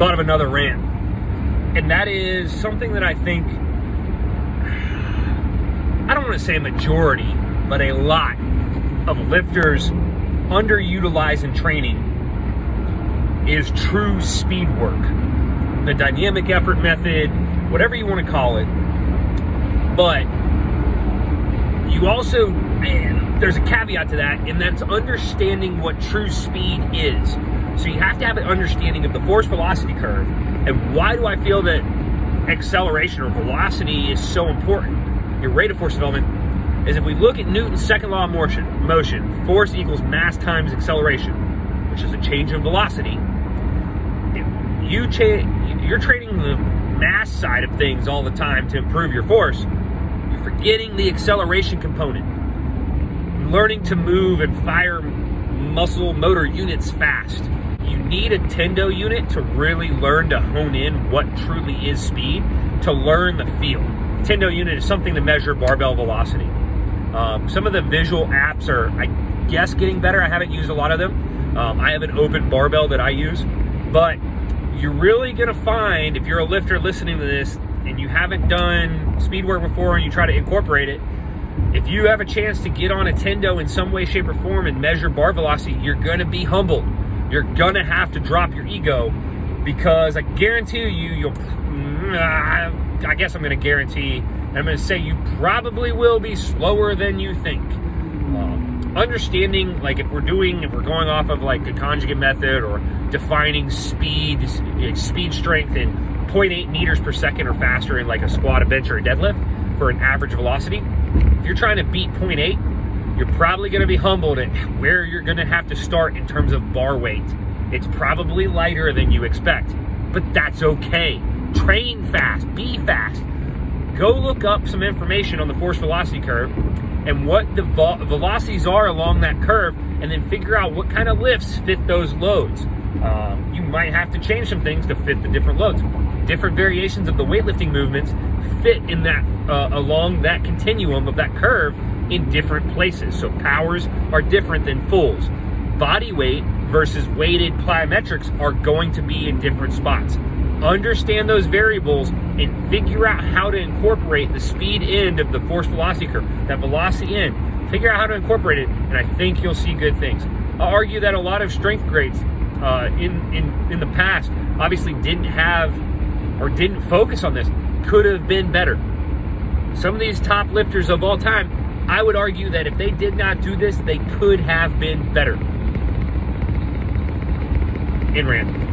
thought of another rant. And that is something that I think, I don't want to say a majority, but a lot of lifters underutilize in training is true speed work. The dynamic effort method, whatever you want to call it. But you also, there's a caveat to that, and that's understanding what true speed is. So you have to have an understanding of the force velocity curve. And why do I feel that acceleration or velocity is so important? Your rate of force development is, if we look at Newton's second law of motion, force equals mass times acceleration, which is a change in velocity. You're training the mass side of things all the time to improve your force. You're forgetting the acceleration component. Learning to move and fire muscle motor units fast. You need a tendo unit to really learn to hone in what truly is speed, to learn the feel. Tendo unit is something to measure barbell velocity. Some of the visual apps are, I guess, getting better. I haven't used a lot of them. I have an open barbell that I use, but you're really gonna find, if you're a lifter listening to this and you haven't done speed work before and you try to incorporate it, if you have a chance to get on a tendo in some way, shape, or form and measure bar velocity, you're gonna be humbled. You're gonna have to drop your ego, because I guarantee I guess I'm gonna guarantee, and I'm gonna say you probably will be slower than you think. Understanding, like if we're going off of like a conjugate method or defining speed strength in 0.8 meters per second or faster in like a squat, a bench, or a deadlift for an average velocity, if you're trying to beat 0.8, you're probably going to be humbled at where you're going to have to start in terms of bar weight. It's probably lighter than you expect, but that's okay. Train fast, be fast. Go look up some information on the force velocity curve and what the velocities are along that curve, and then figure out what kind of lifts fit those loads. You might have to change some things to fit the different loads. Different variations of the weightlifting movements fit in that along that continuum of that curve in different places. So powers are different than fulls. Body weight versus weighted plyometrics are going to be in different spots. Understand those variables and figure out how to incorporate the speed end of the force velocity curve, that velocity end. Figure out how to incorporate it, and I think you'll see good things. I'll argue that a lot of strength grades in the past obviously didn't have or didn't focus on this. Could have been better. Some of these top lifters of all time, I would argue that if they did not do this, they could have been better. In rant.